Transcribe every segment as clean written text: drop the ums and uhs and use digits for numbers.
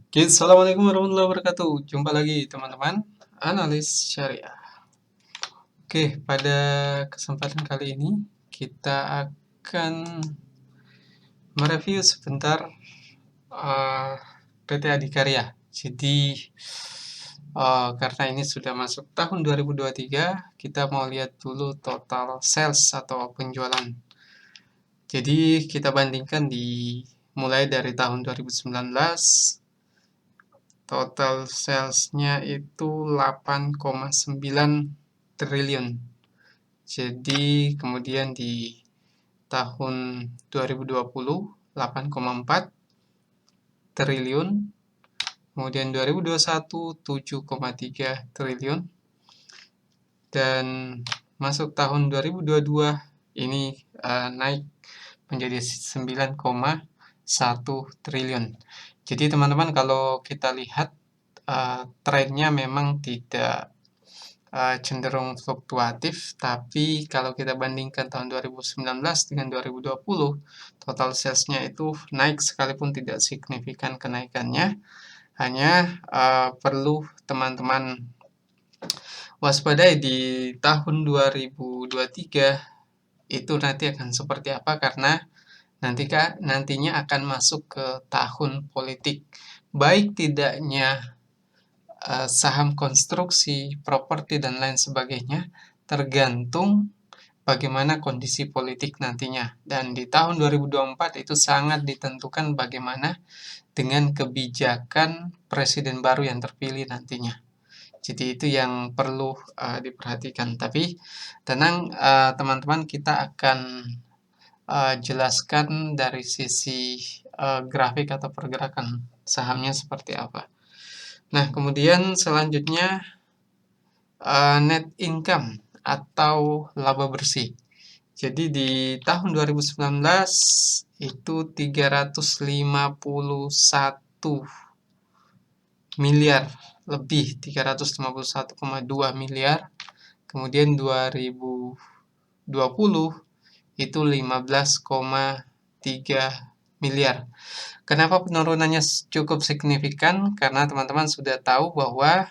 Oke, Assalamualaikum warahmatullahi wabarakatuh. Jumpa lagi teman-teman, analis syariah. Oke, pada kesempatan kali ini kita akan mereview sebentar eh, PT Adikarya. Jadi karena ini sudah masuk tahun 2023, kita mau lihat dulu total sales atau penjualan. Jadi kita bandingkan mulai dari tahun 2019. Total salesnya itu 8,9 triliun. Jadi kemudian di tahun 2020 8,4 triliun. Kemudian 2021 7,3 triliun. Dan masuk tahun 2022 ini naik menjadi 9,1 triliun. Jadi teman-teman kalau kita lihat trennya memang tidak cenderung fluktuatif, tapi kalau kita bandingkan tahun 2019 dengan 2020, total sales-nya itu naik sekalipun tidak signifikan kenaikannya. Hanya perlu teman-teman waspadai di tahun 2023 itu nanti akan seperti apa, karena nantinya akan masuk ke tahun politik. Baik tidaknya saham konstruksi, properti, dan lain sebagainya, tergantung bagaimana kondisi politik nantinya. Dan di tahun 2024 itu sangat ditentukan bagaimana dengan kebijakan presiden baru yang terpilih nantinya. Jadi itu yang perlu diperhatikan. Tapi tenang teman-teman, kita akan jelaskan dari sisi grafik atau pergerakan sahamnya seperti apa. Nah, kemudian selanjutnya net income atau laba bersih. Jadi di tahun 2019 itu 351 miliar lebih, 351,2 miliar. Kemudian 2020 itu 15,3 miliar. Kenapa penurunannya cukup signifikan? Karena teman-teman sudah tahu bahwa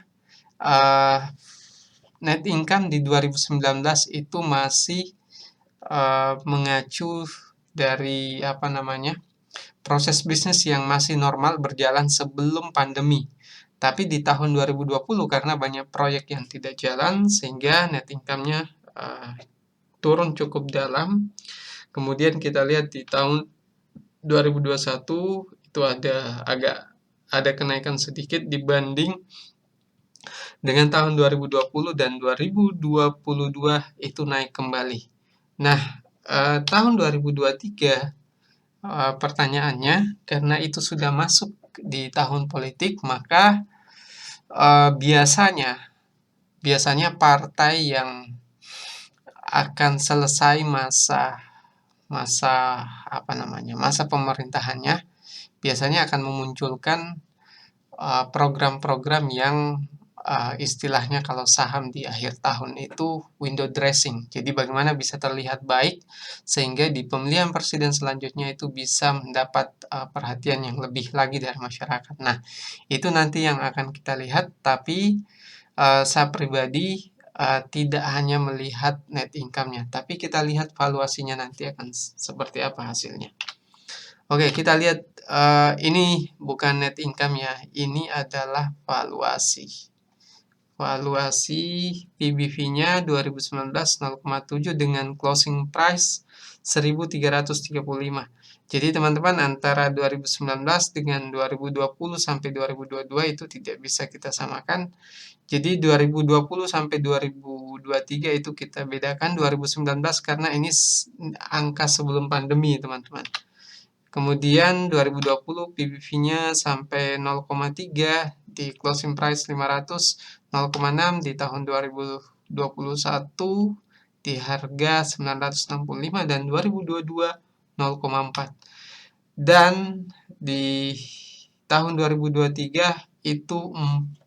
net income di 2019 itu masih mengacu dari proses bisnis yang masih normal berjalan sebelum pandemi. Tapi di tahun 2020 karena banyak proyek yang tidak jalan sehingga net income-nya turun cukup dalam. Kemudian kita lihat di tahun 2021 itu ada kenaikan sedikit dibanding dengan tahun 2020, dan 2022 itu naik kembali. Nah, tahun 2023 pertanyaannya, karena itu sudah masuk di tahun politik, maka biasanya partai yang akan selesai masa pemerintahannya biasanya akan memunculkan program-program yang istilahnya kalau saham di akhir tahun itu window dressing. Jadi bagaimana bisa terlihat baik sehingga di pemilihan presiden selanjutnya itu bisa mendapat perhatian yang lebih lagi dari masyarakat. Nah, itu nanti yang akan kita lihat, tapi saya pribadi tidak hanya melihat net income-nya, tapi kita lihat valuasinya nanti akan seperti apa hasilnya. Oke, kita lihat ini bukan net income ya, ini adalah valuasi. Valuasi PBV-nya 2019 0,7 dengan closing price 1.335. Jadi teman-teman, antara 2019 dengan 2020 sampai 2022 itu tidak bisa kita samakan. Jadi 2020 sampai 2023 itu kita bedakan 2019 karena ini angka sebelum pandemi, teman-teman. Kemudian 2020 PBV-nya sampai 0,3, di closing price 500, 0,6 di tahun 2021 di harga 965, dan 2022 0,4. Dan di tahun 2023 itu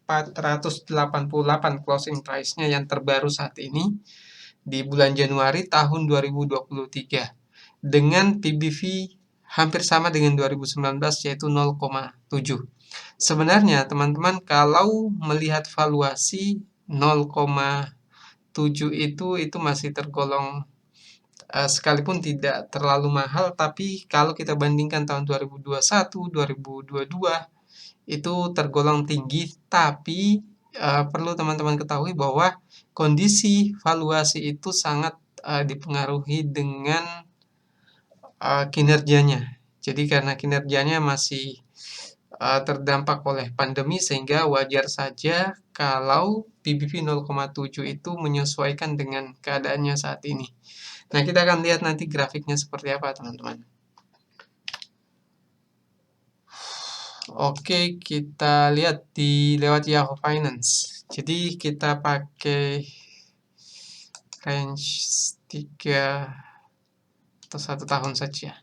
488 closing price-nya yang terbaru saat ini di bulan Januari tahun 2023 dengan PBV hampir sama dengan 2019 yaitu 0,7. Sebenarnya teman-teman kalau melihat valuasi 0,7 itu masih tergolong sekalipun tidak terlalu mahal, tapi kalau kita bandingkan tahun 2021, 2022 itu tergolong tinggi, tapi perlu teman-teman ketahui bahwa kondisi valuasi itu sangat dipengaruhi dengan kinerjanya. Jadi karena kinerjanya masih terdampak oleh pandemi sehingga wajar saja kalau PBV 0,7 itu menyesuaikan dengan keadaannya saat ini. Nah, kita akan lihat nanti grafiknya seperti apa, teman-teman. Oke, kita lihat lewat Yahoo Finance. Jadi kita pakai range 3 atau 1 tahun saja.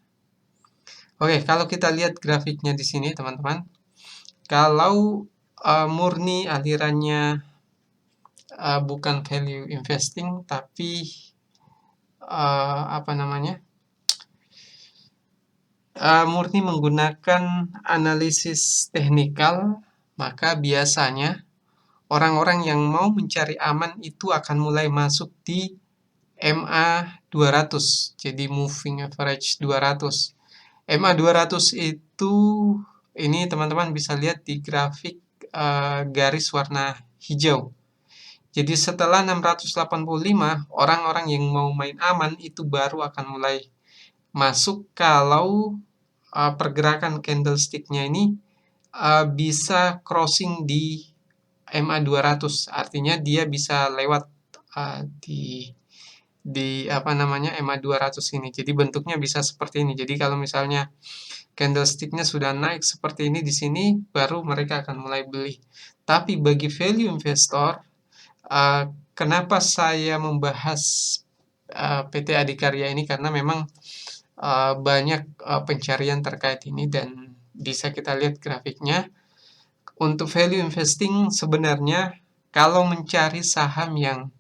Oke, kalau kita lihat grafiknya di sini, teman-teman, kalau murni alirannya bukan value investing, tapi apa namanya, murni menggunakan analisis teknikal, maka biasanya orang-orang yang mau mencari aman itu akan mulai masuk di MA 200, jadi moving average 200. MA 200 itu, ini teman-teman bisa lihat di grafik garis warna hijau. Jadi setelah 685, orang-orang yang mau main aman itu baru akan mulai masuk kalau pergerakan candlestick-nya ini bisa crossing di MA 200. Artinya dia bisa lewat di apa namanya MA 200 ini. Jadi bentuknya bisa seperti ini. Jadi kalau misalnya candlestick-nya sudah naik seperti ini di sini, baru mereka akan mulai beli. Tapi bagi value investor, kenapa saya membahas PT Adikarya ini? Karena memang banyak pencarian terkait ini dan bisa kita lihat grafiknya. Untuk value investing sebenarnya kalau mencari saham yang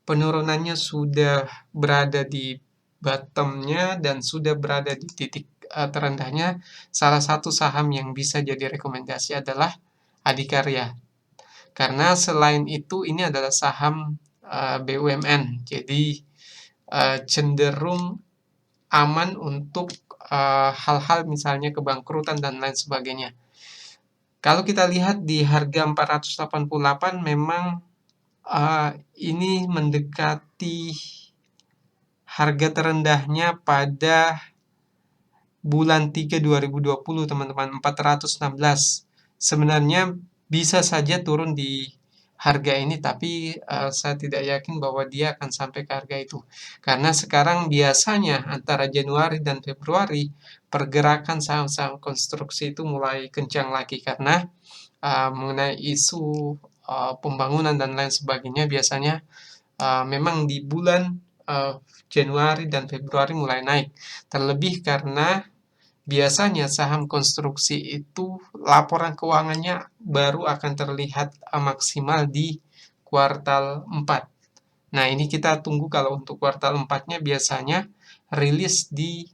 penurunannya sudah berada di bottomnya dan sudah berada di titik terendahnya, salah satu saham yang bisa jadi rekomendasi adalah Adikarya. Karena selain itu ini adalah saham BUMN, jadi cenderung aman untuk hal-hal misalnya kebangkrutan dan lain sebagainya. Kalau kita lihat di harga 488 memang ini mendekati harga terendahnya pada bulan 3 2020, teman-teman, 416. Sebenarnya bisa saja turun di harga ini, tapi saya tidak yakin bahwa dia akan sampai ke harga itu. Karena sekarang biasanya antara Januari dan Februari, pergerakan saham-saham konstruksi itu mulai kencang lagi karena mengenai isu pembangunan dan lain sebagainya, biasanya memang di bulan Januari dan Februari mulai naik. Terlebih karena biasanya saham konstruksi itu laporan keuangannya baru akan terlihat maksimal di kuartal 4. Nah, ini kita tunggu kalau untuk kuartal 4-nya biasanya rilis di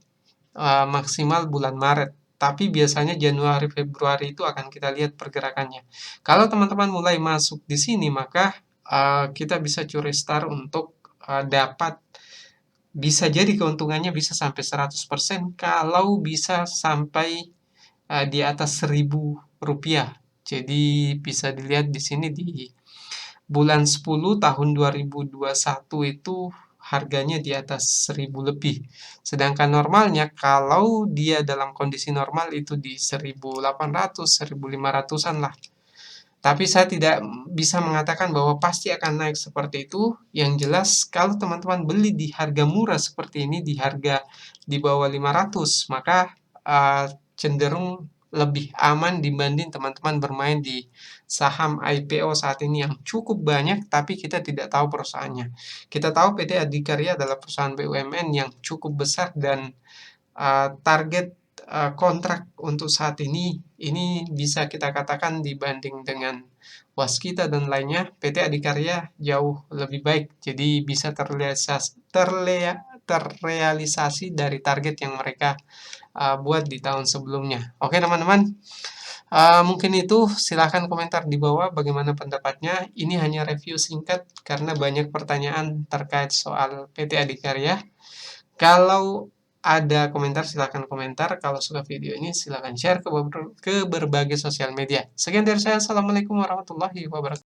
maksimal bulan Maret. Tapi biasanya Januari Februari itu akan kita lihat pergerakannya. Kalau teman-teman mulai masuk di sini, maka kita bisa curi start untuk dapat, bisa jadi keuntungannya bisa sampai 100% kalau bisa sampai di atas Rp1.000. Jadi bisa dilihat di sini di bulan 10 tahun 2021 itu harganya di atas 1.000 lebih. Sedangkan normalnya kalau dia dalam kondisi normal itu di 1.800, 1.500-an lah. Tapi saya tidak bisa mengatakan bahwa pasti akan naik seperti itu. Yang jelas kalau teman-teman beli di harga murah seperti ini, di harga di bawah 500, maka cenderung lebih aman dibanding teman-teman bermain di saham IPO saat ini yang cukup banyak, tapi kita tidak tahu perusahaannya. Kita tahu PT Adikarya adalah perusahaan BUMN yang cukup besar dan target kontrak untuk saat ini bisa kita katakan dibanding dengan Waskita dan lainnya, PT Adikarya jauh lebih baik. Jadi bisa terrealisasi dari target yang mereka buat di tahun sebelumnya. Oke teman-teman, mungkin itu, silahkan komentar di bawah bagaimana pendapatnya. Ini hanya review singkat karena banyak pertanyaan terkait soal PT Adikarya. Kalau ada komentar silahkan komentar, kalau suka video ini silahkan share ke berbagai sosial media. Sekian dari saya, assalamualaikum warahmatullahi wabarakatuh.